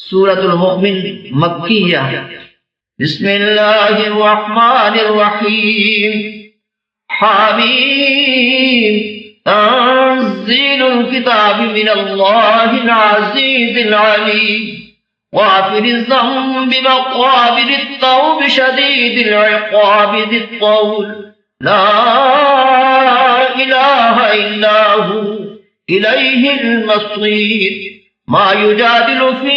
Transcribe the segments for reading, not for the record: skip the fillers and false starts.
سورة المؤمن مکیہ۔ بسم اللہ الرحمن الرحیم۔ حامیم تنزیل الکتاب من اللہ العزیز العلیم غافر الذنب وقابل التوب شدید العقاب ذی الطول لا الہ الا هو الیہ المصیر ما يجادل في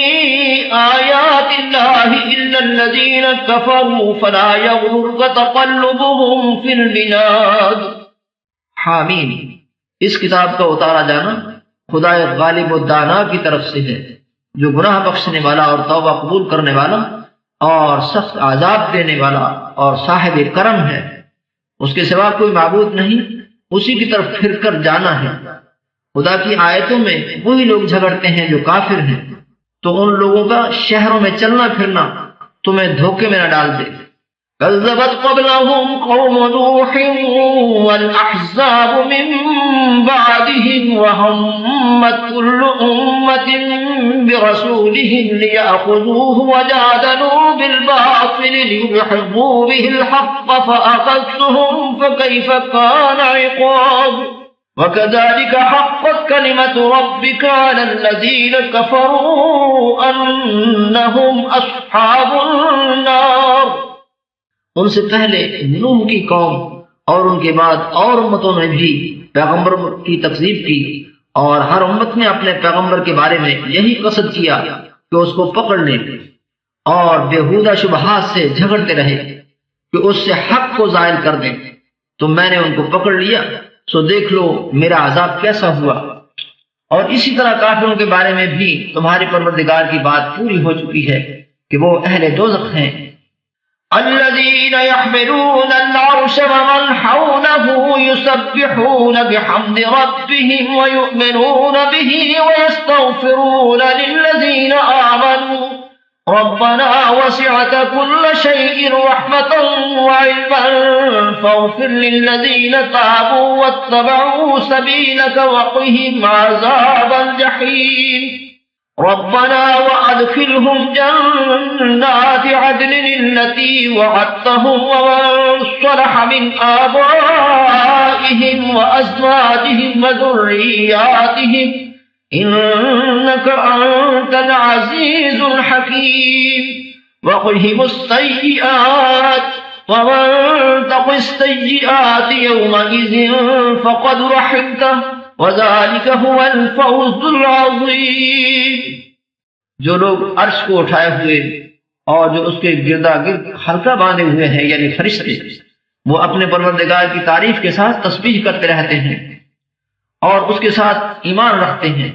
آيات الله إلا الذين كفروا فلا يغررك تقلبهم في البلاد۔ حامیم، اس کتاب کا اتارا جانا خدا غالب و دانا کی طرف سے ہے، جو گناہ بخشنے والا اور توبہ قبول کرنے والا اور سخت عذاب دینے والا اور صاحب کرم ہے۔ اس کے سوا کوئی معبود نہیں، اسی کی طرف پھر کر جانا ہے۔ خدا کی آیتوں میں وہی لوگ جھگڑتے ہیں جو کافر ہیں، تو ان لوگوں کا شہروں میں چلنا پھرنا تمہیں دھوکے میں نہ ڈال دے۔ کذبت قبلهم قوم نوح والاحزاب من بعدهم وهمت كل أمة برسولهم ليأخذوه وجادلوا بالباطل ليدحضوا به الحق فأخذتهم فكيف كان عقاب وَكَذَلِكَ حَقَّتْ كَلِمَةُ رَبِّكَ عَلَى الَّذِينَ كَفَرُوا أَنَّهُمْ أَصْحَابُ النَّارِ۔ ان سے پہلے نوح کی قوم اور ان کے بعد اور امتوں نے بھی پیغمبر کی تکذیب کی، اور ہر امت نے اپنے پیغمبر کے بارے میں یہی قصد کیا کہ اس کو پکڑ لیں، اور بیہودہ شبہات سے جھگڑتے رہے کہ اس سے حق کو زائل کر دیں، تو میں نے ان کو پکڑ لیا، سو دیکھ لو میرا عذاب کیسا ہوا۔ اور اسی طرح کافروں کے بارے میں بھی تمہارے پروردگار کی بات پوری ہو چکی ہے کہ وہ اہل دوزخ ہیں۔ الذين يحملون العرش ومن حوله يسبحون بحمد ربهم ويؤمنون به ويستغفرون للذين آمنوا ربنا وسعت كل شيء رحمة وعلما فاغفر للذين تابوا واتبعوا سبيلك وقهم عذاب الجحيم ربنا وأدخلهم جنات عدن التي وعدتهم ومن صلح من آبائهم وأزواجهم وذرياتهم إنك أنت العزيز الحكيم وقهم السيئات ومن تق السيئات يومئذ فقد رحمته وذلك هو الفوز العظيم۔ جو لوگ عرش کو اٹھائے ہوئے اور جو اس کے گردا گرد حلقہ باندھے ہوئے ہیں یعنی فرشتے، وہ اپنے پروردگار کی تعریف کے ساتھ تسبیح کرتے رہتے ہیں اور اس کے ساتھ ایمان رکھتے ہیں،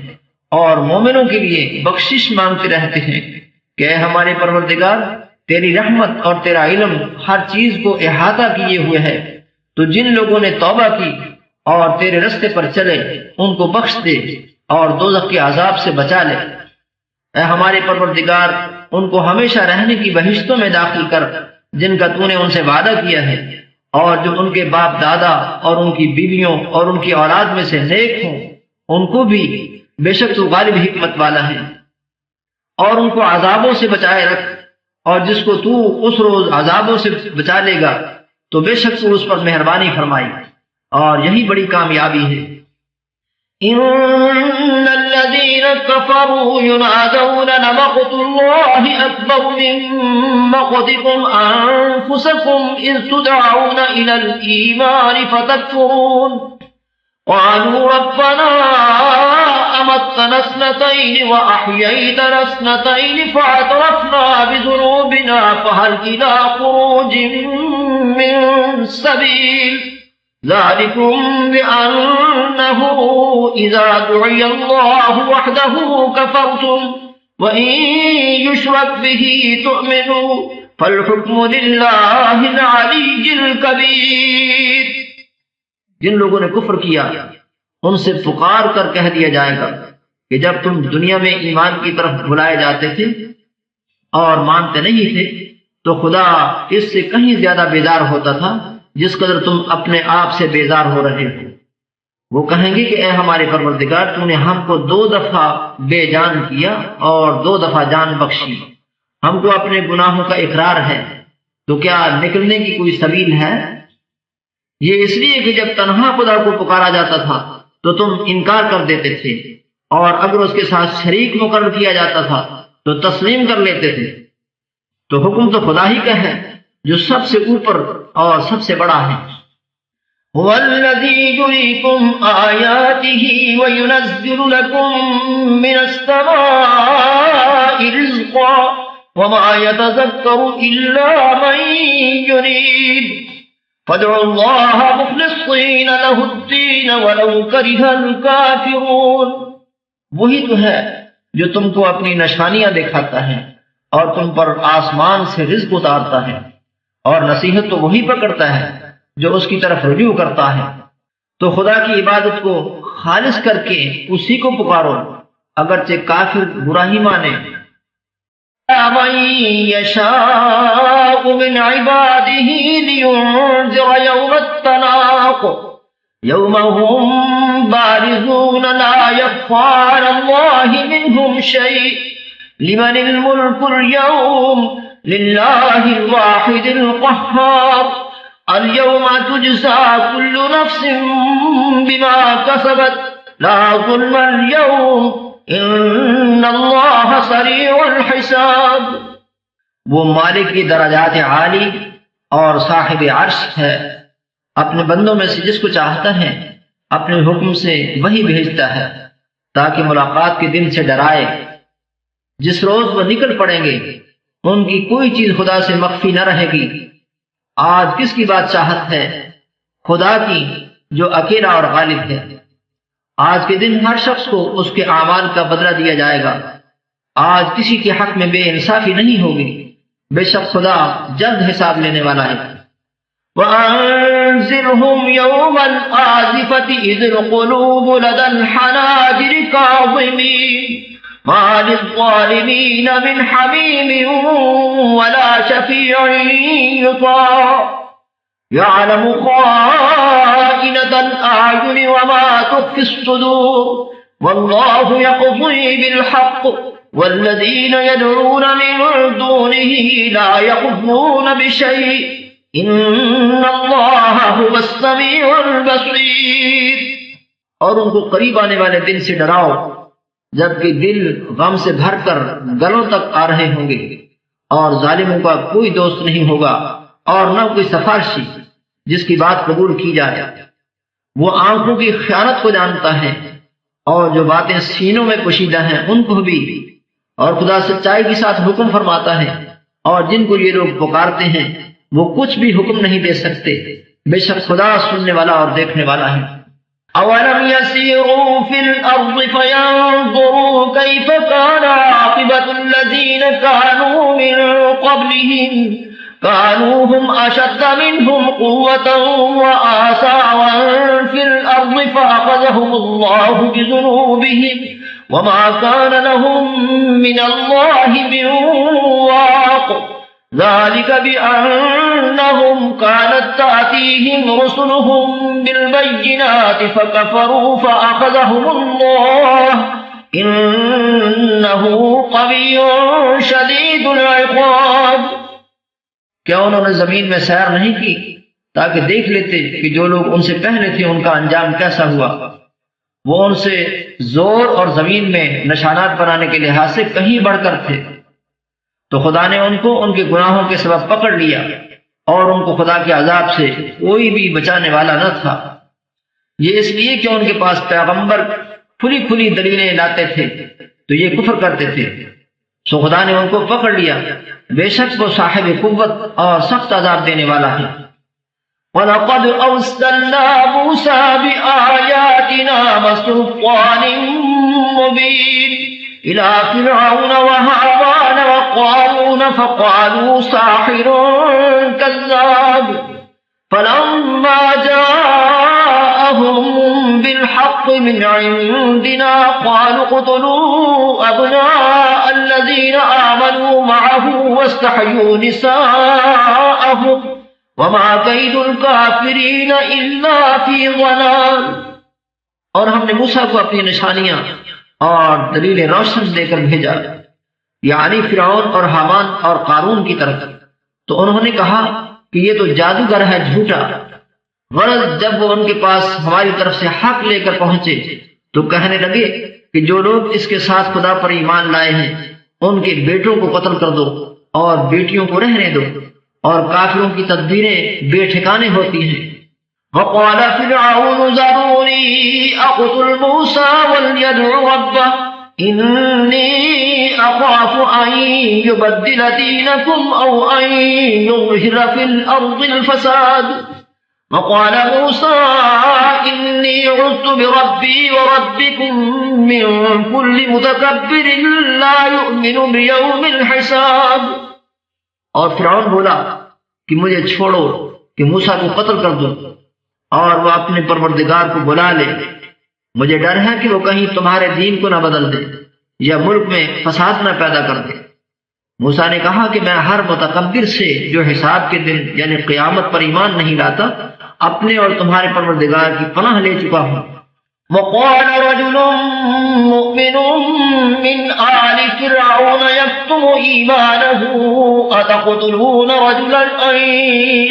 اور مومنوں کے لیے بخشش مانگتے رہتے ہیں کہ اے ہمارے پروردگار، تیری رحمت اور تیرا علم ہر چیز کو احاطہ کیے ہوئے ہے، تو جن لوگوں نے توبہ کی اور تیرے رستے پر چلے ان کو بخش دے اور دوزخ کے عذاب سے بچا لے۔ اے ہمارے پروردگار، ان کو ہمیشہ رہنے کی بہشتوں میں داخل کر جن کا تو نے ان سے وعدہ کیا ہے، اور جو ان کے باپ دادا اور ان کی بیویوں اور ان کی اولاد میں سے نیک ہوں ان کو بھی، بے شک تو غالب حکمت والا ہے۔ اور ان کو عذابوں سے بچائے رکھ، اور جس کو تو اس روز عذابوں سے بچا لے گا تو بے شک تو اس پر مہربانی فرمائی، اور یہی بڑی کامیابی ہے۔ ان الذين كفروا ينادون لمقت الله اكبر من مقتكم انفسكم اذ تدعون الى الايمان فتكفرون قالوا ربنا امتنا اثنتين واحييتنا اثنتين فاعترفنا بذنوبنا فهل الى خروج من سبيل ذلكم بأنه إذا دعي الله وحده كفرتم وإن يشرك به تؤمنوا فالحكم لله العلي الكبير۔ جن لوگوں نے کفر کیا ان سے پکار کر کہہ دیا جائے گا کہ جب تم دنیا میں ایمان کی طرف بلائے جاتے تھے اور مانتے نہیں تھے تو خدا اس سے کہیں زیادہ بیزار ہوتا تھا جس قدر تم اپنے آپ سے بیزار ہو رہے ہو۔ وہ کہیں گے کہ اے ہمارے پروردگار، تو نے ہم کو 2 دفعہ بے جان کیا اور 2 دفعہ جان بخشی، ہم کو اپنے گناہوں کا اقرار ہے، تو کیا نکلنے کی کوئی سبیل ہے؟ یہ اس لیے کہ جب تنہا خدا کو پکارا جاتا تھا تو تم انکار کر دیتے تھے، اور اگر اس کے ساتھ شریک مقرر کیا جاتا تھا تو تسلیم کر لیتے تھے۔ تو حکم تو خدا ہی کا ہے جو سب سے اوپر اور سب سے بڑا ہے۔ هو الذي يريكم آياته وينزل لكم من السماء رزقا وما يتذكر إلا من يريد فادعوا الله مخلصين له الدين ولو كره الكافرون۔ وہی تو ہے جو تم کو اپنی نشانیاں دکھاتا ہے اور تم پر آسمان سے رزق اتارتا ہے، اور نصیحت تو وہی پر کرتا ہے جو اس کی طرف رجوع کرتا ہے۔ تو خدا کی عبادت کو خالص کر کے اسی کو پکارو، اگرچہ کافر برا ہی مانے۔ من يشاء من عباده لينذر يوم التلاق يوم هم بارزون لا يخفى على الله منهم شيء لمن الملك اليوم لله الواحد القهار اليوم تجزى كل نفس بما كسبت لا ظلم اليوم ان اللہ سریع الحساب۔ وہ مالک کی درجات عالی اور صاحب عرش ہے، اپنے بندوں میں سے جس کو چاہتا ہے اپنے حکم سے وہی بھیجتا ہے تاکہ ملاقات کے دن سے ڈرائے۔ جس روز وہ نکل پڑیں گے ان کی کوئی چیز خدا سے مخفی نہ رہے گی۔ آج کس کی بادشاہت ہے؟ خدا کی جو اکیلا اور غالب ہے۔ آج کے دن ہر شخص کو اس کے اعمال کا بدلہ دیا جائے گا۔ آج کسی کے حق میں بے انصافی نہیں ہوگی، بے شک خدا جلد حساب لینے والا ہے۔ وَأَنذِرْهُمْ يَوْمَ الْآزِفَةِ إِذِ الْقُلُوبُ لَدَى الْحَنَاجِرِ كَاظِمِينَ مَا لِلظَّالِمِينَ مِنْ حَمِيمٍ وَلَا شَفِيعٍ يُطَاعُ يَعْلَمُ خَائِنَةَ الْأَعْيُنِ وَمَا تُخْفِي الصُّدُورُ وَاللَّهُ يَقْضِي بِالْحَقِّ وَالَّذِينَ يَدْعُونَ مِن دُونِهِ لَا يَقْضُونَ بِشَيْءٍ ان اللہ هو السمیع البصیر۔ اور ان کو قریب آنے والے دن سے ڈراؤ جبکہ دل غم سے بھر کر گلوں تک آ رہے ہوں گے، اور ظالموں کا کوئی دوست نہیں ہوگا اور نہ کوئی سفارشی جس کی بات قبول کی جائے۔ وہ آنکھوں کی خیانت کو جانتا ہے اور جو باتیں سینوں میں پوشیدہ ہیں ان کو بھی، اور خدا سچائی کے ساتھ حکم فرماتا ہے، اور جن کو یہ لوگ پکارتے ہیں وہ کچھ بھی حکم نہیں دے سکتے، بے شک خدا سننے والا اور دیکھنے والا ہے۔ اولم يسيروا في الارض فينظروا كيف كان عاقبة الذين كانوا من قبلهم كانوا هم اشد منهم قوة وآثارا في الارض فاخذهم الله بذنوبهم وما كان لهم من الله من واق ذلك بأنهم كانت تأتيهم رسلهم بالبينات فكفروا فأخذهم الله إنه قوي شديد العقاب۔ کیا انہوں نے زمین میں سیر نہیں کی تاکہ دیکھ لیتے کہ جو لوگ ان سے پہلے تھے ان کا انجام کیسا ہوا؟ وہ ان سے زور اور زمین میں نشانات بنانے کے لحاظ سے کہیں بڑھ کر تھے، تو خدا نے ان کو ان کے گناہوں کے سبب پکڑ لیا اور ان کو خدا کے عذاب سے کوئی بھی بچانے والا نہ تھا۔ یہ اس لیے کہ ان کے پاس پیغمبر کھلی کھلی دلیلیں لاتے تھے تو یہ کفر کرتے تھے، سو خدا نے ان کو پکڑ لیا، بے شک وہ صاحب قوت اور سخت عذاب دینے والا ہے۔ وَلَقَدْ أَرْسَلْنَا مُوسَىٰ بِآيَاتِنَا وَسُلْطَانٍ مُّبِينٍ إِلَىٰ فِرْعَوْنَ وَهَامَانَ وَقَارُونَ فَقَالُوا سَاحِرٌ كَذَّابٌ فَلَمَّا جَاءَهُم بِالْحَقِّ مِنْ عِندِنَا قَالُوا اقْتُلُوا أَبْنَاءَ الَّذِينَ آمَنُوا مَعَهُ وَاسْتَحْيُوا نِسَاءَهُمْ وَمَا كَيْدُ الْكَافِرِينَ إِلَّا فِي ضَلَالٍ۔ اور ہم نے موسیٰ کو اپنی نشانیاں اور دلیل روشن دے کر بھیجا، یعنی فرعون اور حامان اور قارون کی طرف، تو انہوں نے کہا کہ یہ تو جادوگر ہے جھوٹا۔ غرض جب وہ ان کے پاس ہماری طرف سے حق لے کر پہنچے تو کہنے لگے کہ جو لوگ اس کے ساتھ خدا پر ایمان لائے ہیں ان کے بیٹوں کو قتل کر دو اور بیٹیوں کو رہنے دو، اور کافروں کی تدبیریں بے ٹھکانے ہوتی ہیں۔ وقال فرعون ذروني أقتل موسى وليدع ربه إني أخاف أن يبدل دينكم أو أن يظهر في الأرض الفساد وقال موسى إني عذت بربي وربكم من كل متكبر لا يؤمن بيوم الحساب۔ اور فرعون بولا کہ مجھے چھوڑو کہ موسیٰ کو قتل کر دو اور وہ اپنے پروردگار کو بلا لے، مجھے ڈر ہے کہ وہ کہیں تمہارے دین کو نہ بدل دے یا ملک میں فساد نہ پیدا کر دے۔ موسیٰ نے کہا کہ میں ہر متکبر سے جو حساب کے دن یعنی قیامت پر ایمان نہیں لاتا اپنے اور تمہارے پروردگار کی پناہ لے چکا ہوں۔ وقال رجل مؤمن من آل فرعون يكتم إيمانه أتقتلون رجلا أن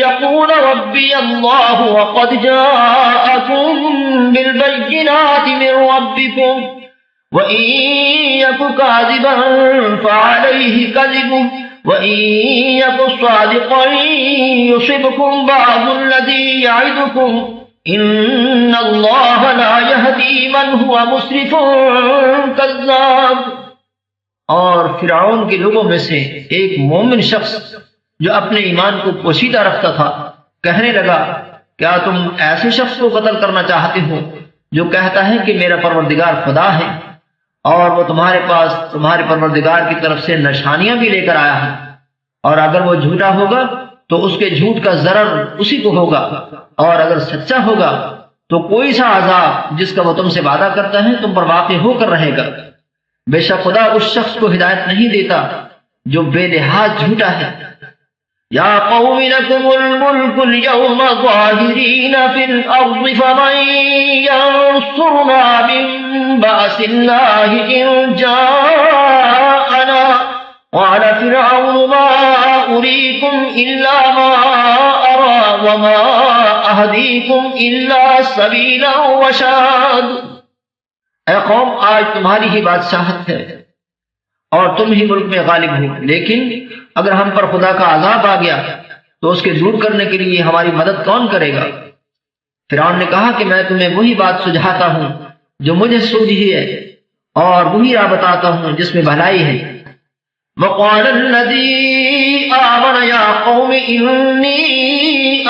يقول ربي الله وقد جاءكم بالبينات من ربكم وإن يك كاذبا فعليه كذبه وإن يك صادقا يصبكم بعض الذي يعدكم ان اللہ لا یہدی من هو مسرف کذاب۔ اور فرعون کے لوگوں میں سے ایک مومن شخص جو اپنے ایمان کو پوشیدہ رکھتا تھا کہنے لگا کیا تم ایسے شخص کو قتل کرنا چاہتے ہو جو کہتا ہے کہ میرا پروردگار خدا ہے اور وہ تمہارے پاس تمہارے پروردگار کی طرف سے نشانیاں بھی لے کر آیا ہے، اور اگر وہ جھوٹا ہوگا تو اس کے جھوٹ کا ضرر اسی کو ہوگا، اور اگر سچا ہوگا تو کوئی سا عذاب جس کا وہ تم سے وعدہ کرتا ہے تم پر واقع ہو کر رہے گا۔ بے شک خدا اس شخص کو ہدایت نہیں دیتا جو بے لحاظ جھوٹا ہے۔ یا قوم لکم الملک اليوم ظاہرین فی الارض فمن ینصرنا من بأس اللہ ان جاءنا قال فرعون ما أريكم إلا ما أرى وما أهديكم إلا سبيلا رشاد۔ اے قوم آج تمہاری ہی بادشاہت ہے اور تم ہی ملک میں غالب ہو، لیکن اگر ہم پر خدا کا عذاب آ گیا تو اس کے دور کرنے کے لیے ہماری مدد کون کرے گا؟ فرعون نے کہا کہ میں تمہیں وہی بات سجھاتا ہوں جو مجھے سوجھی ہے اور وہی راہ بتاتا ہوں جس میں بھلائی ہے۔ وقال الذي آمن يا قوم إني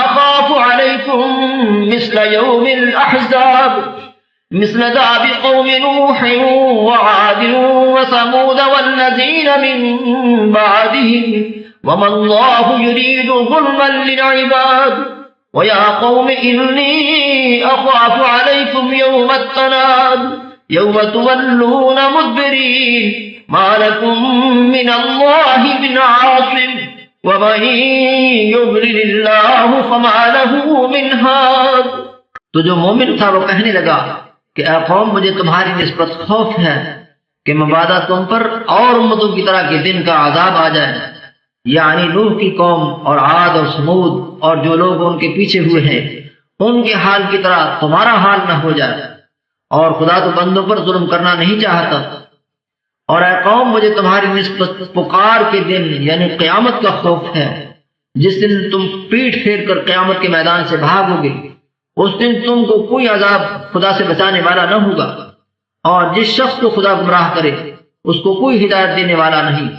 أخاف عليكم مثل يوم الأحزاب مثل داب قوم نوح وعاد وثمود والذين من بعدهم وما الله يريد ظلما للعباد ويا قوم إني أخاف عليكم يوم التناد يوم تولون مدبرين ما لكم من الله من عاصم ومن يضلل الله فما له من هاد۔ تو جو مومن تھا وہ کہنے لگا کہ اے قوم مجھے تمہاری نسبت خوف ہے کہ مبادا تم پر اور امتوں کی طرح کے دن کا عذاب آ جائے، یعنی نوح کی قوم اور عاد اور سمود اور جو لوگ ان کے پیچھے ہوئے ہیں ان کے حال کی طرح تمہارا حال نہ ہو جائے، اور خدا تو بندوں پر ظلم کرنا نہیں چاہتا۔ اور اے قوم مجھے تمہاری نسبت پکار کے دن یعنی قیامت کا خوف ہے، جس دن تم پیٹ پھیر کر قیامت کے میدان سے بھاگو گے، اس دن تم کو کوئی عذاب خدا سے بچانے والا نہ ہوگا، اور جس شخص کو خدا گمراہ کرے اس کو کوئی ہدایت دینے والا نہیں۔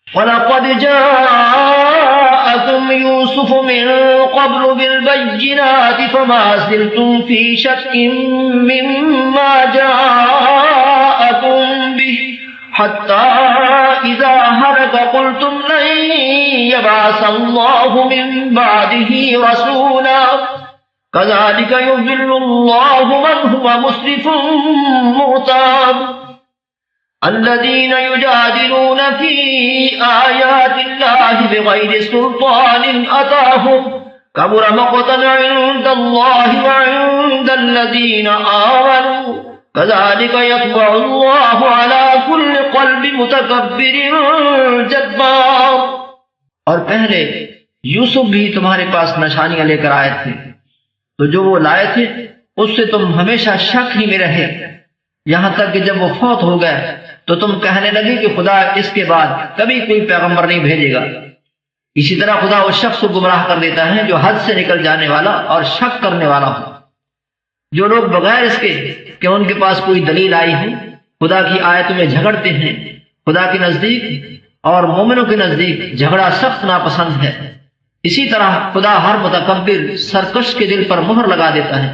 وَلَقَدْ جَاءَكُمْ يُوسُفُ مِن قَبْلُ بِالْبَيِّنَاتِ فَمَا زِلْتُمْ فِي شَكٍّ مِّمَّا جَاءَكُمْ بِهِ حَتَّى إِذَا هَلَكَ قُلْتُمْ لَن يَبْعَثَ اللَّهُ مِن بَعْدِهِ رَسُولًا كَذَلِكَ يُضِلُّ اللَّهُ مَنْ هُوَ مُسْرِفٌ مُرْتَابٌ الذين يجادلون في آيات الله بغير سلطان أتاهم كبر مقتا عند الله وعند الذين آمنوا كذلك يطبع الله على كل قلب متكبر جبار۔ اور پہلے یوسف بھی تمہارے پاس نشانیاں لے کر آئے تھے، تو جو وہ لائے تھے اس سے تم ہمیشہ شک ہی میں رہے، یہاں تک کہ جب وہ فوت ہو گئے تو تم کہنے لگے کہ خدا اس کے بعد کبھی کوئی پیغمبر نہیں بھیجے گا۔ اسی طرح خدا اس شخص کو گمراہ کر دیتا ہے جو حد سے نکل جانے والا اور شک کرنے والا ہو۔ جو لوگ بغیر اس کے کہ ان کے پاس کوئی دلیل آئی ہے خدا کی آیتوں میں جھگڑتے ہیں، خدا کے نزدیک اور مومنوں کے نزدیک جھگڑا سخت ناپسند ہے۔ اسی طرح خدا ہر متکبر سرکش کے دل پر مہر لگا دیتا ہے۔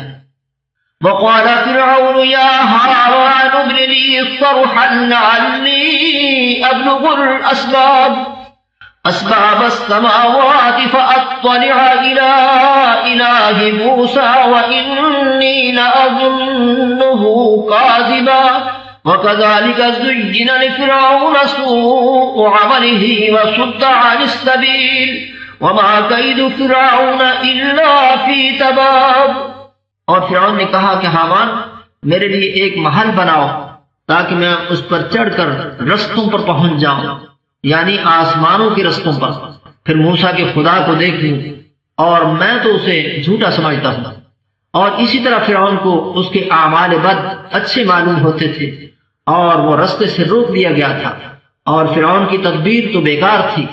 وقال فرعون يا هامان ابن لي صرحا لعلي أبلغ أسباب السماوات فأطلع إلى إله موسى وإني لأظنه كاذبا وكذلك زين لفرعون سوء عمله وصد عن السبيل وما كيد فرعون إلا في تباب۔ اور فرعون نے کہا کہ ہامان میرے لیے ایک محل بناؤ تاکہ میں اس پر چڑھ کر رستوں پر پہنچ جاؤں، یعنی آسمانوں کے رستوں پر، پھر موسیٰ کے خدا کو دیکھ لوں، اور میں تو اسے جھوٹا سمجھتا ہوں۔ اور اسی طرح فرعون کو اس کے اعمال بد اچھے معلوم ہوتے تھے اور وہ رستے سے روک دیا گیا تھا، اور فرعون کی تدبیر تو بیکار تھی۔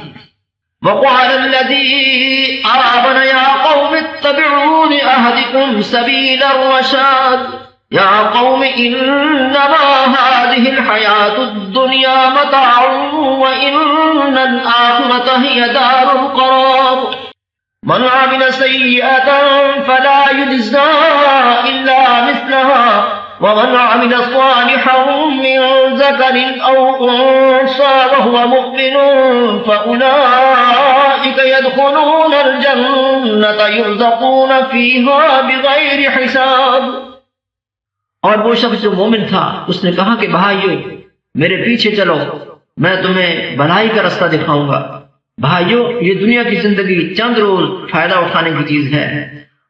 وقال الذي آمن يا قوم اتبعون أهدكم سبيل الرشاد يا قوم إنما هذه الحياة الدنيا متاع وإن الآخرة هي دار القرار من عمل سيئة فلا يجزى إلا مثلها ومن عمل صالحا من ذكر أو أنثى وهو مؤمن فأولئك يدخلون الجنة يرزقون فيها بغير حساب۔ اور وہ شخص جو مومن تھا اس نے کہا کہ بھائیو میرے پیچھے چلو، میں تمہیں بھلائی کا رستہ دکھاؤں گا۔ بھائیو یہ دنیا کی زندگی چند روز فائدہ اٹھانے کی چیز ہے،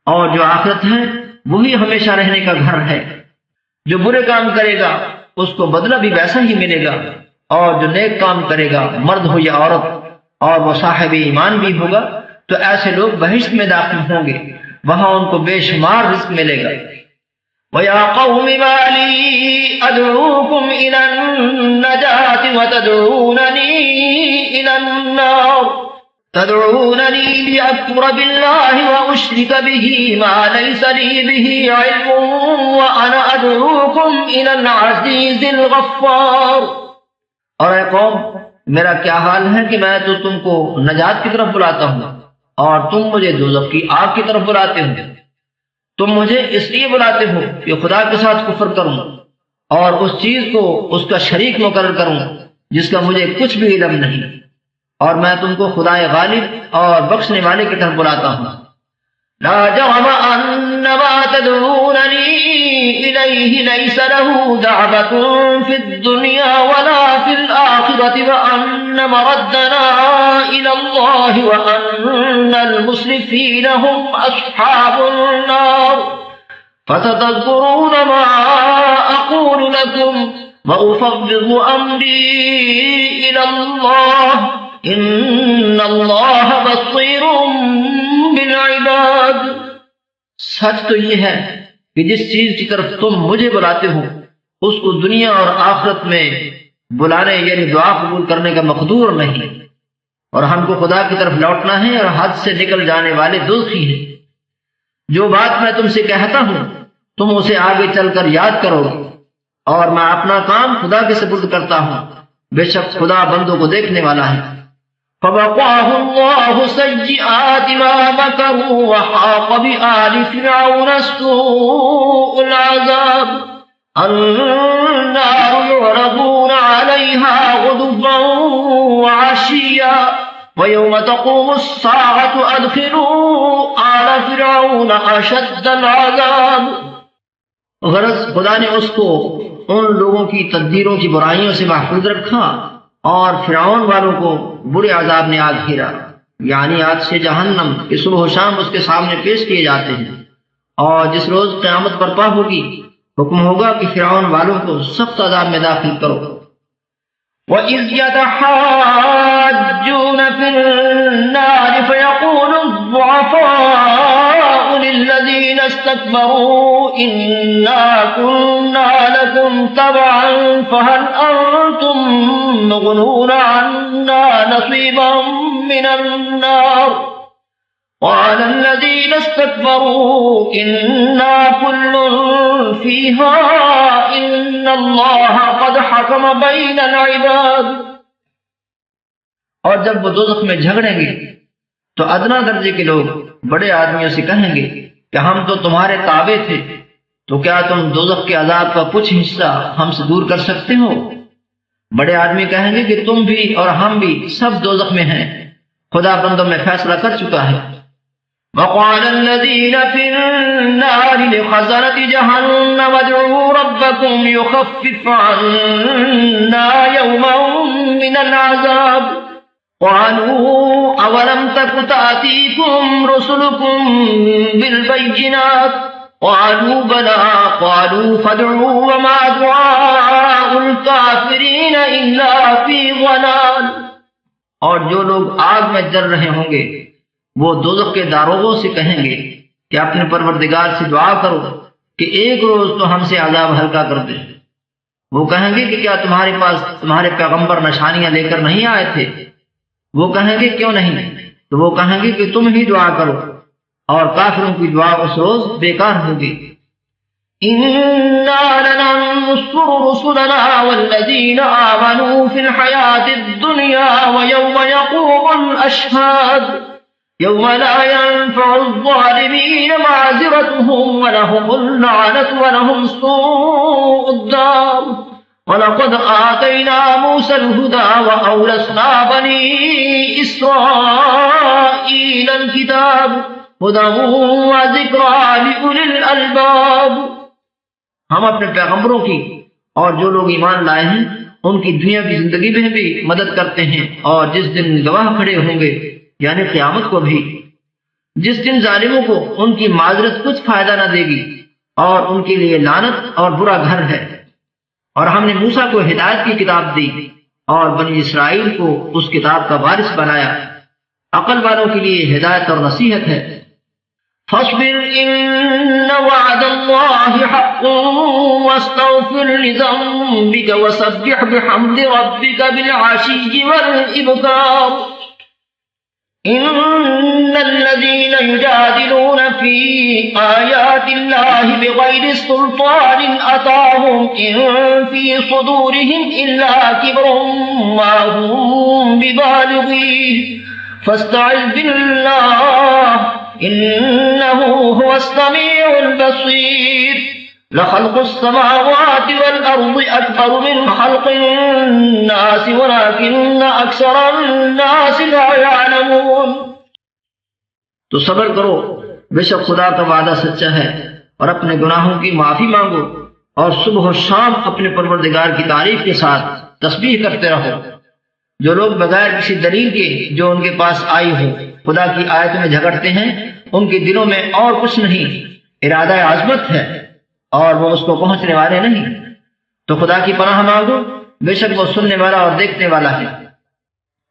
اور جو آخرت ہے وہی ہمیشہ رہنے کا گھر ہے۔ جو برے کام کرے گا اس کو بدلہ بھی ویسا ہی ملے گا، اور جو نیک کام کرے گا مرد ہو یا عورت اور وہ صاحب ایمان بھی ہوگا تو ایسے لوگ بہشت میں داخل ہوں گے، وہاں ان کو بے شمار رزق ملے گا۔ وَيَا قَوْمِ مَا لِي أَدْعُوكُمْ إِلَى النَّجَاةِ وَتَدْعُونَنِي إِلَى النَّارِ تدعونني لأكفر بالله وأشرك به ما ليس لي به علم وأنا أدعوكم إلى العزيز الغفار۔ اور اے قوم میرا کیا حال ہے کہ میں تو تم کو نجات کی طرف بلاتا ہوں اور تم مجھے دوزخ کی آگ کی طرف بلاتے ہو۔ تم مجھے اس لیے بلاتے ہو کہ خدا کے ساتھ کفر کروں اور اس چیز کو اس کا شریک مقرر کروں جس کا مجھے کچھ بھی علم نہیں، اور میں تم کو خدا غالب اور بخشنے والے کی طرف بلاتا ہوں۔ لا جرم ان ما تدعونني اليه ليس له دعوة في الدنيا ولا في الآخرة وأن مردنا إلى الله وأن المسرفين هم أصحاب النار فستذكرون ما أقول لكم وأفوض أمري إلى الله ان اللہ بصیر بالعباد۔ سچ تو یہ ہے کہ جس چیز کی طرف تم مجھے بلاتے ہو اس کو دنیا اور آخرت میں بلانے یعنی دعا قبول کرنے کا مقدور نہیں، اور ہم کو خدا کی طرف لوٹنا ہے اور حد سے نکل جانے والے دوزخی ہیں۔ جو بات میں تم سے کہتا ہوں تم اسے آگے چل کر یاد کرو گے، اور میں اپنا کام خدا کے سپرد کرتا ہوں، بے شک خدا بندوں کو دیکھنے والا ہے۔ فَوَقَاهُ اللَّهُ سَيِّئَاتِ مَا مَكَرُوا وَحَاقَ بِآلِ فِرْعَوْنَ سُوءُ الْعَذَابِ النَّارُ يُعْرَضُونَ عَلَيْهَا غُدُوًّا وَعَشِيًّا وَيَوْمَ تَقُومُ السَّاعَةُ أَدْخِلُوا آلَ فِرْعَوْنَ أَشَدَّ الْعَذَابِ۔ غرض خدا نے اس کو ان لوگوں کی تدبیروں کی برائیوں سے محفوظ رکھا اور فرعون والوں کو برے عذاب نے آ گھیرا۔ یعنی آگ سے جہنم کہ صبح و شام اس کے سامنے پیش کیے جاتے ہیں، اور جس روز قیامت برپا ہوگی حکم ہوگا کہ فرعون والوں کو سخت عذاب میں داخل کرو۔ وَإِذْ يَتَحَاجُّونَ فِي النَّارِ فَيَقُولُ الضُّعَفَاءُ لِلَّذِينَ اسْتَكْبَرُوا إِنَّا كُنَّا لَكُمْ تَبَعًا فَهَلْ أَنْتُمْ مُغْنُونَ عَنَّا نَصِيبًا مِنَ النَّارِ قال الذين استكبروا إنا كل فيها إن الله قد حكم بين العباد۔ اور جب وہ دوزخ میں جھگڑیں گے تو ادنا درجے کے لوگ بڑے آدمیوں سے کہیں گے کہ ہم تو تمہارے تابع تھے، تو کیا تم دوزخ کے عذاب کا کچھ حصہ ہم سے دور کر سکتے ہو؟ بڑے آدمی کہیں گے کہ تم بھی اور ہم بھی سب دوزخ میں ہیں، خدا بندوں میں فیصلہ کر چکا ہے۔ وقال الذين في النار لخزنة جهنم ادعوا ربكم يخفف عنا يوما من العذاب قالوا أولم تك تأتيكم رسلكم بالبينات قالوا بلى قالوا فادعوا وما دعاء الكافرين إلا في ضلال۔ اور جو لوگ آگ میں جل رہے ہوں گے وہ دوزخ کے داروغوں سے کہیں گے کہ اپنے پروردگار سے دعا کرو کہ ایک روز تو ہم سے عذاب ہلکا کر دے۔ وہ کہیں گے کہ کیا تمہارے پاس تمہارے پیغمبر نشانیاں لے کر نہیں آئے تھے؟ وہ کہیں گے کیوں نہیں؟ تو وہ کہیں گے کہ تم ہی دعا کرو، اور کافروں کی دعا اس روز بیکار ہوگی۔ إِنَّا لَنَنصُرُ رُسُلَنَا وَالَّذِينَ آمَنُوا فِي الْحَيَاةِ الدُّنْيَا وَيَوْمَ يَقُومُ الْأَشْهَادُ يَوْمَ لَا يَنفَعُ الظَّالِمِينَ مَعْذِرَتُهُمْ وَلَهُمُ اللَّعْنَةُ وَلَهُمْ سُوءُ الدَّارِ وَلَقَدْ آتَيْنَا مُوسَى الْهُدَى وَأَوْرَثْنَا بَنِي إِسْرَائِيلَ الْكِتَابَ هُدًى وَذِكْرَى لِأُولِي الْأَلْبَابِ۔ ہم اپنے پیغمبروں کی اور جو لوگ ایمان لائے ہیں ان کی دنیا کی زندگی میں بھی مدد کرتے ہیں، اور جس دن گواہ کھڑے ہوں گے یعنی قیامت کو بھی، جس دن ظالموں کو ان کی معذرت کچھ فائدہ نہ دے گی اور ان کے لیے لعنت اور برا گھر ہے۔ اور ہم نے موسیٰ کو ہدایت کی کتاب دی اور بنی اسرائیل کو اس کتاب کا وارث بنایا۔ عقل والوں کے لیے ہدایت اور نصیحت ہے۔ فاصبر إن وعد الله حق واستغفر لذنبك وسبح بحمد ربك بالعشي والإبكار إن الذين يجادلون في آيات الله بغير سلطان أتاهم إن في صدورهم إلا كبر ما هم ببالغيه فاستعذ بالله إنه هو السميع البصير لخلق السماوات والأرض أكبر من خلق الناس ولكن أكثر الناس لا يعلمون۔ تو صبر کرو، بے شک خدا کا وعدہ سچا ہے، اور اپنے گناہوں کی معافی مانگو اور صبح و شام اپنے پروردگار کی تعریف کے ساتھ تسبیح کرتے رہو۔ جو لوگ بغیر کسی دلیل کے جو ان کے پاس آئی ہو خدا کی آیتوں میں جھگڑتے ہیں ان کے دلوں میں اور کچھ نہیں، ارادہ عظمت ہے اور وہ اس کو پہنچنے والے نہیں۔ تو خدا کی پناہ مانگو، بے شک وہ سننے والا اور دیکھنے والا ہے۔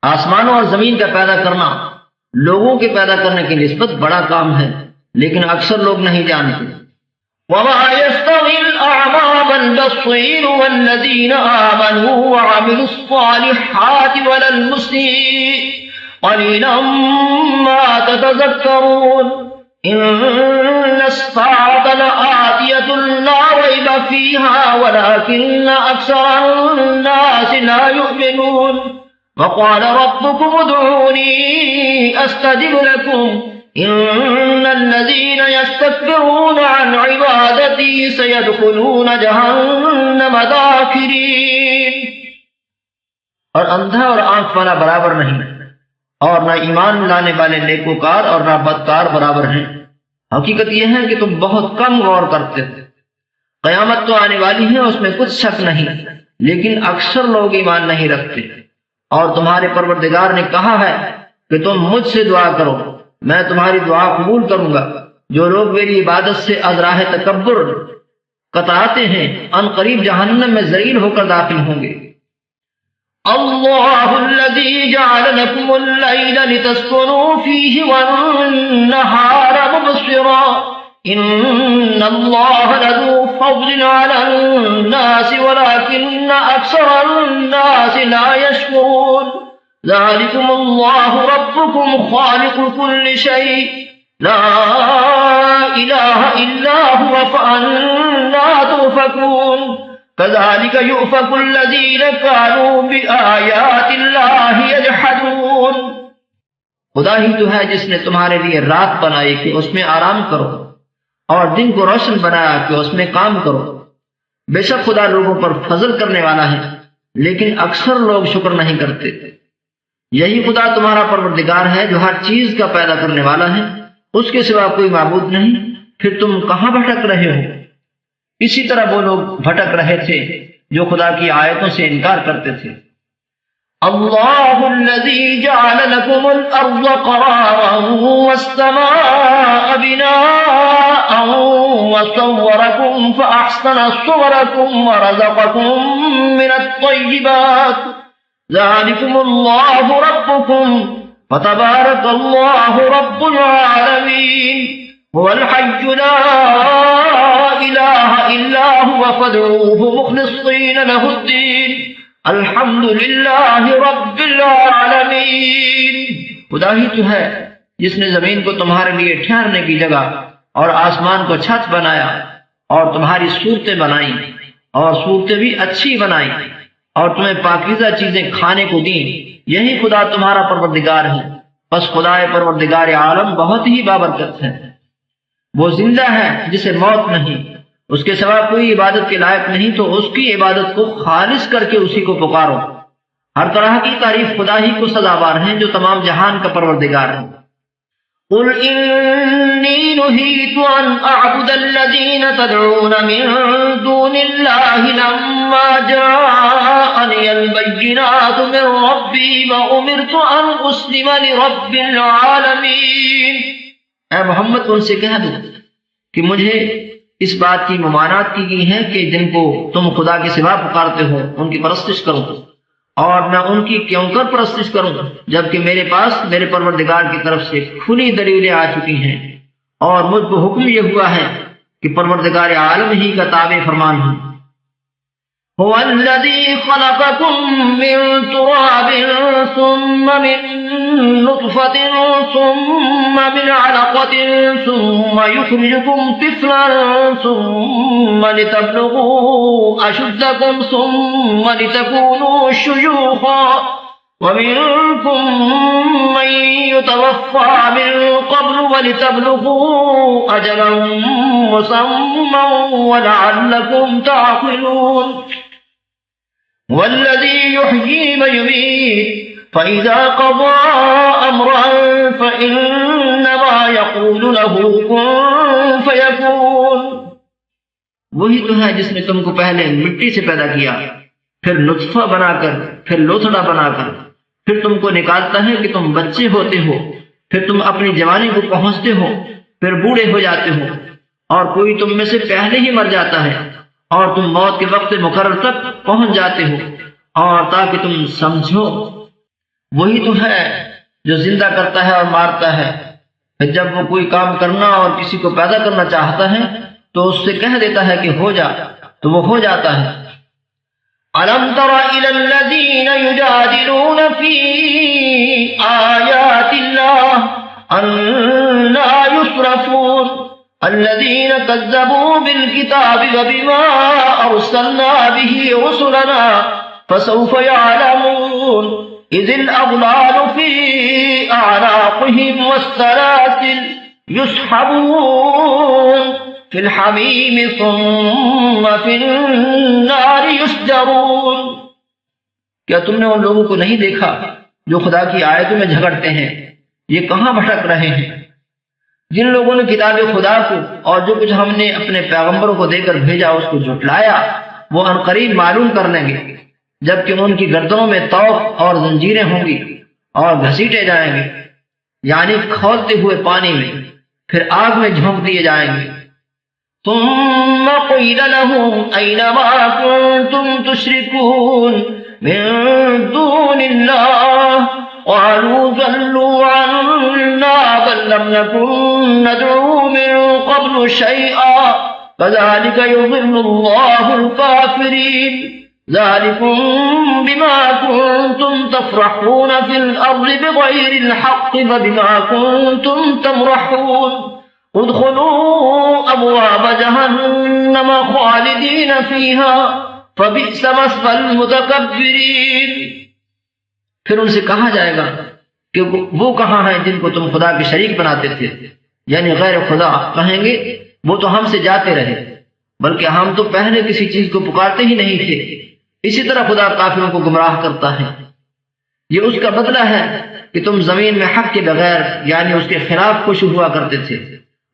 آسمانوں اور زمین کا پیدا کرنا لوگوں کے پیدا کرنے کی نسبت بڑا کام ہے، لیکن اکثر لوگ نہیں جانتے۔ وما يستوي الأعمى والبصير والذين آمنوا وعملوا الصالحات ولا المسيء قليلا ما تتذكرون إن الساعة لآتية لا ريب فيها ولكن أكثر الناس لا يؤمنون وقال ربكم ادعوني أستجب لكم إن الذين يستكبرون عن عبادتي سيدخلون جهنم داخرين۔ اور اندھا اور آنکھ والا برابر نہیں، اور نہ ایمان لانے والے نیکوکار اور نہ بدکار برابر ہیں۔ حقیقت یہ ہے کہ تم بہت کم غور کرتے ہو۔ قیامت تو آنے والی ہے، اس میں کچھ شک نہیں، لیکن اکثر لوگ ایمان نہیں رکھتے۔ اور تمہارے پروردگار نے کہا ہے کہ کہ تم مجھ سے دعا کرو، میں تمہاری دعا قبول کروں گا۔ جو لوگ میری عبادت سے از راہ تکبر قطعاتے ہیں ان قریب جہنم میں ذلیل ہو کر داخل ہوں گے۔ الله الذي جعل لكم الليل لتسكنوا فيه والنهار مبصرا إن الله لذو فضل على الناس ولكن أكثر الناس لا يشكرون ذلكم الله ربكم خالق كل شيء لا إله إلا هو فأنا تؤفكون كذلك يؤفك الذين كانوا بآيات الله يجحدون۔ خدا ہی تو ہے جس نے تمہارے لیے رات بنائی کہ اس میں آرام کرو، اور دن کو روشن بنایا کہ اس میں کام کرو۔ بے شک خدا لوگوں پر فضل کرنے والا ہے، لیکن اکثر لوگ شکر نہیں کرتے۔ یہی خدا تمہارا پروردگار ہے جو ہر چیز کا پیدا کرنے والا ہے، اس کے سوا کوئی معبود نہیں، پھر تم کہاں بھٹک رہے ہو؟ اسی طرح وہ لوگ بھٹک رہے تھے جو خدا کی آیتوں سے انکار کرتے تھے۔ الله الذي جعل لكم الأرض قرارا والسماء بناء وصوركم فأحسن صوركم ورزقكم من الطيبات ذلكم الله ربكم فتبارك الله رب العالمين هو الحي لا إله إلا هو فادعوه مخلصين له الدين الحمد للہ رب العالمین۔ خدا ہی تو ہے جس نے زمین کو تمہارے لیے ٹھہرنے کی جگہ اور آسمان کو چھت بنایا اور تمہاری صورتیں بنائیں اور صورتیں بھی اچھی بنائیں اور تمہیں پاکیزہ چیزیں کھانے کو دیں۔ یہی خدا تمہارا پروردگار ہے، پس خدا پروردگار عالم بہت ہی بابرکت ہے۔ وہ زندہ ہے جسے موت نہیں، اس کے سوا کوئی عبادت کے لائق نہیں، تو اس کی عبادت کو خالص کر کے اسی کو پکارو۔ ہر طرح کی تعریف خدا ہی کو سزاوار ہے جو تمام جہان کا پروردگار ہے۔ قل إني نهيت أن أعبد الذين تدعون من دون الله لما جاءني البينات من ربي وأمرت أن أسلم لرب العالمين۔ اے محمد ان سے کہہ دو کہ مجھے اس بات کی ممانعت کی گئی ہے کہ جن کو تم خدا کے سوا پکارتے ہو ان کی پرستش کروں، اور میں ان کی کیوں کر پرستش کروں جبکہ میرے پاس میرے پروردگار کی طرف سے کھلی دلیلیں آ چکی ہیں، اور مجھ کو حکم یہ ہوا ہے کہ پروردگار عالم ہی کا تابع فرمان ہوں۔ هو الذي خلقكم من تراب ثم من نطفة ثم من علقة ثم يخرجكم طفلا ثم لتبلغوا أشدكم ثم لتكونوا شيوخا ومنكم من يتوفى من قبل ولتبلغوا أجلا مسمى ولعلكم تعقلون والذي يحيي ويميت فإذا قضى أمرا فإنما يقول له كن فيكون۔ وہی تو ہے جس نے تم کو پہلے مٹی سے پیدا کیا، پھر نطفہ بنا کر، پھر لوتھڑا بنا کر، پھر تم کو نکالتا ہے کہ تم بچے ہوتے ہو، پھر تم اپنی جوانی کو پہنچتے ہو، پھر بوڑھے ہو جاتے ہو، اور کوئی تم میں سے پہلے ہی مر جاتا ہے اور تم موت کے وقت مقرر تک پہنچ جاتے ہو، اور تاکہ تم سمجھو۔ وہی تو ہے جو زندہ کرتا ہے اور مارتا ہے، پھر جب وہ کوئی کام کرنا اور کسی کو پیدا کرنا چاہتا ہے تو اس سے کہہ دیتا ہے کہ ہو جا، تو وہ ہو جاتا ہے۔ أَلَمْ تَرَ إِلَى الَّذِينَ يُجَادِلُونَ فِي آيَاتِ اللَّهِ أَنَّىٰ يُصْرَفُونَ الَّذِينَ كَذَّبُوا بِالْكِتَابِ وَبِمَا أَرْسَلْنَا بِهِ رُسُلَنَا فَسَوْفَ يَعْلَمُونَ إِذِ الْأَغْلَالُ فِي أَعْنَاقِهِمْ وَالسَّلَاسِلُ يُسْحَبُونَ فِي الْحَمِيمِ ثُمَّ فِي النَّارِ يُسْجَرُونَ۔ کیا تم نے ان لوگوں کو نہیں دیکھا جو خدا کی آیتوں میں جھگڑتے ہیں؟ یہ کہاں بھٹک رہے ہیں؟ جن لوگوں نے کتاب خدا کو اور جو کچھ ہم نے اپنے پیغمبروں کو دے کر بھیجا اس کو جھٹلایا، وہ عنقریب معلوم کر لیں گے، جبکہ ان کی گردنوں میں طوق اور زنجیریں ہوں گی، اور گھسیٹے جائیں گے، یعنی کھولتے ہوئے پانی میں، پھر آگ میں جھونک دیے جائیں گے۔ ثم قيل لهم أين ما كنتم تشركون من دون الله قالوا ضلوا عنا بل لم نكن ندعو من قبل شيئا كذلك يضل الله الكافرين ذلكم بما كنتم تفرحون في الأرض بغير الحق فبما كنتم تمرحون ادخلوا ابواب جہنم خالدین فیہا فبئس مثوى المتکبرین۔ پھر ان سے کہا جائے گا کہ وہ کہاں ہیں جن کو تم خدا کے شریک بناتے تھے، یعنی غیر خدا کہیں گے وہ تو ہم سے جاتے رہے، بلکہ ہم تو پہلے کسی چیز کو پکارتے ہی نہیں تھے۔ اسی طرح خدا کافروں کو گمراہ کرتا ہے۔ یہ اس کا بدلہ ہے کہ تم زمین میں حق کے بغیر یعنی اس کے خلاف خوش ہوا کرتے تھے،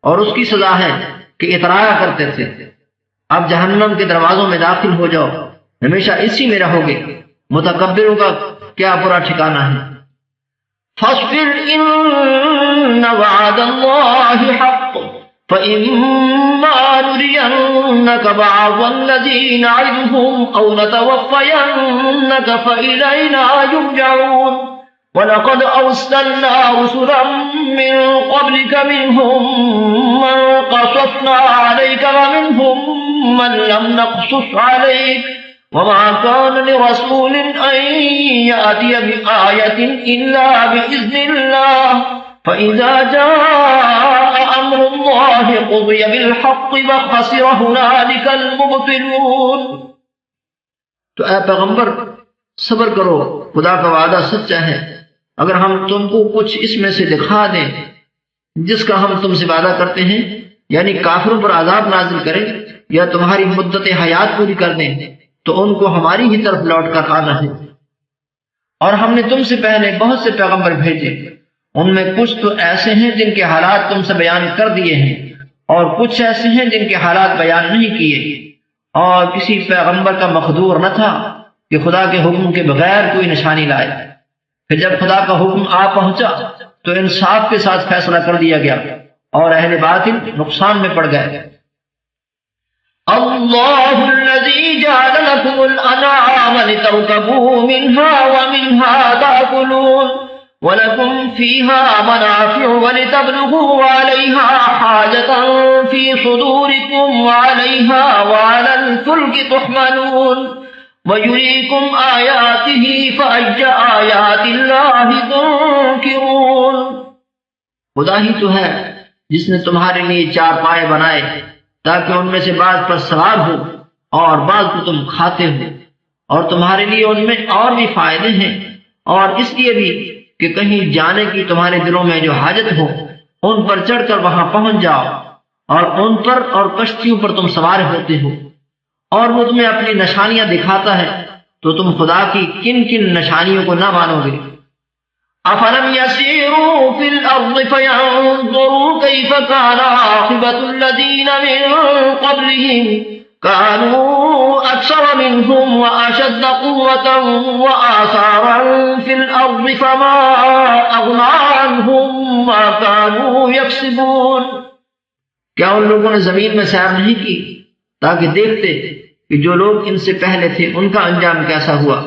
اور اس کی سزا ہے کہ اطرایا کرتے تھے۔ اب جہنم کے دروازوں میں داخل ہو جاؤ، ہمیشہ اسی میں رہو گے۔ متکبروں کا کیا برا ٹھکانہ ہے۔ فاصبر ان وعد اللہ حق فإما نرينك بعض الذي نعدهم أو نتوفينك فإلينا يرجعون وَلَقَدْ أَرْسَلْنَا رُسُلًا مِّن قَبْلِكَ مِنْهُم مَّن قَصَصْنَا عَلَيْكَ وَمِنْهُم مَّن لَّمْ نَقْصُصْ عَلَيْكَ وَمَا كَانَ لِرَسُولٍ أَن يَأْتِيَ بِآيَةٍ إِلَّا بِإِذْنِ اللَّهِ فَإِذَا جَاءَ أَمْرُ اللَّهِ قُضِيَ بِالْحَقِّ وَخَسِرَ هُنَالِكَ الْمُبْطِلُونَ۔ تو اے پیغمبر صبر کرو، خدا کا وعدہ سچا ہے۔ اگر ہم تم کو کچھ اس میں سے دکھا دیں جس کا ہم تم سے وعدہ کرتے ہیں، یعنی کافروں پر عذاب نازل کریں یا تمہاری مدت حیات پوری کر دیں، تو ان کو ہماری ہی طرف لوٹ کر آنا ہے۔ اور ہم نے تم سے پہلے بہت سے پیغمبر بھیجے، ان میں کچھ تو ایسے ہیں جن کے حالات تم سے بیان کر دیے ہیں، اور کچھ ایسے ہیں جن کے حالات بیان نہیں کیے۔ اور کسی پیغمبر کا مقدور نہ تھا کہ خدا کے حکم کے بغیر کوئی نشانی لائے۔ پھر جب خدا کا حکم آ پہنچا تو انصاف کے ساتھ فیصلہ کر دیا گیا، اور اہل باطل نقصان میں پڑ گئے۔ اللہ الذی جعل لکم الانعام لترکبوا منها ومنها تاکلون ولکم فیها منافع ولتبلغوا علیها حاجة فی صدورکم وعلیها وعلی الفلک تحملون وَيُرِيكُمْ آيَاتِهِ فَأَيَّ آيَاتِ اللَّهِ تُنْكِرُونَ۔ خدا ہی تو ہے جس نے تمہارے لیے چار پائے بنائے تاکہ ان میں سے بعض پر سوار ہو اور بعض کو تم کھاتے ہو، اور تمہارے لیے ان میں اور بھی فائدے ہیں، اور اس لیے بھی کہ کہیں جانے کی تمہارے دلوں میں جو حاجت ہو ان پر چڑھ کر وہاں پہنچ جاؤ، اور ان پر اور کشتیوں پر تم سوار ہوتے ہو، اور وہ تمہیں اپنی نشانیاں دکھاتا ہے، تو تم خدا کی کن کن نشانیوں کو نہ مانو گے۔ افلم يسيروا في الارض فينظروا كيف كان عاقبة الذين من قبلهم كانوا اكثر منهم واشد قوة واثارا في الارض فما اغنى عنهم ما كانوا يكسبون۔ کیا ان لوگوں نے زمین میں سیر نہیں کی تاکہ دیکھتے کہ جو لوگ ان سے پہلے تھے ان کا انجام کیسا ہوا،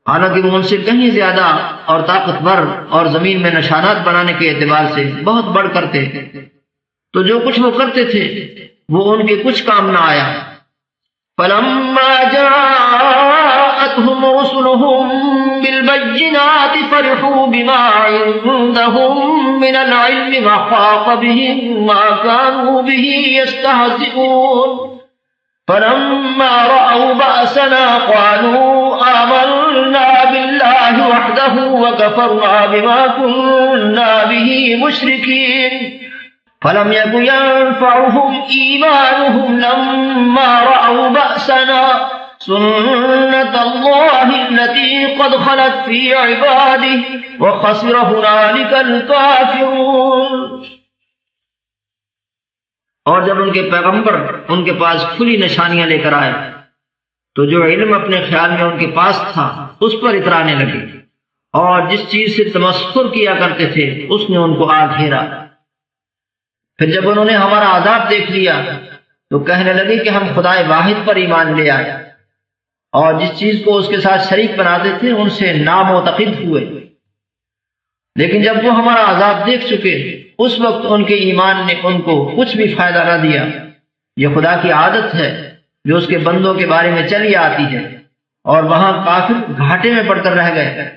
حالانکہ وہ ان سے کہیں زیادہ اور طاقتور اور زمین میں نشانات بنانے کے اعتبار سے بہت بڑھ کر تھے، تو جو کچھ وہ کرتے تھے وہ ان کے کچھ کام نہ آیا۔ فَلَمَّا جَاءَتْهُمْ رُسُلُهُم بِالْبَيِّنَاتِ فَرِحُوا بِمَا عِندَهُم مِّنَ الْعِلْمِ وَحَاقَ بِهِم مَّا كَانُوا بِهِ يَسْتَهْزِئُونَ۔ فَلَمَّا رَأَوْا بَأْسَنَا قَالُوا آمَنَّا بِاللَّهِ وَحْدَهُ وَكَفَرْنَا بِمَا كُنَّا بِهِ مُشْرِكِينَ۔ فَلَمْ يَكُ يَنفَعُهُمْ إِيمَانُهُمْ لَمَّا رَأَوْا بَأْسَنَا سُنَّتَ اللَّهِ الَّتِي قَدْ خَلَتْ فِي عِبَادِهِ وَخَسِرَ هُنَالِكَ الْكَافِرُونَ۔ اور جب ان کے پیغمبر ان کے پاس کھلی نشانیاں لے کر آئے تو جو علم اپنے خیال میں ان کے پاس تھا اس پر اترانے لگے، اور جس چیز سے تمسخر کیا کرتے تھے اس نے ان کو آ گھیرا۔ پھر جب انہوں نے ہمارا عذاب دیکھ لیا تو کہنے لگے کہ ہم خدائے واحد پر ایمان لے آئے، اور جس چیز کو اس کے ساتھ شریک بناتے تھے ان سے نامعتقد ہوئے۔ لیکن جب وہ ہمارا عذاب دیکھ چکے اس وقت ان کے ایمان نے ان کو کچھ بھی فائدہ نہ دیا۔ یہ خدا کی عادت ہے جو اس کے بندوں کے بارے میں چلی آتی ہے، اور وہاں کافر گھاٹے میں پڑ کر رہ گئے۔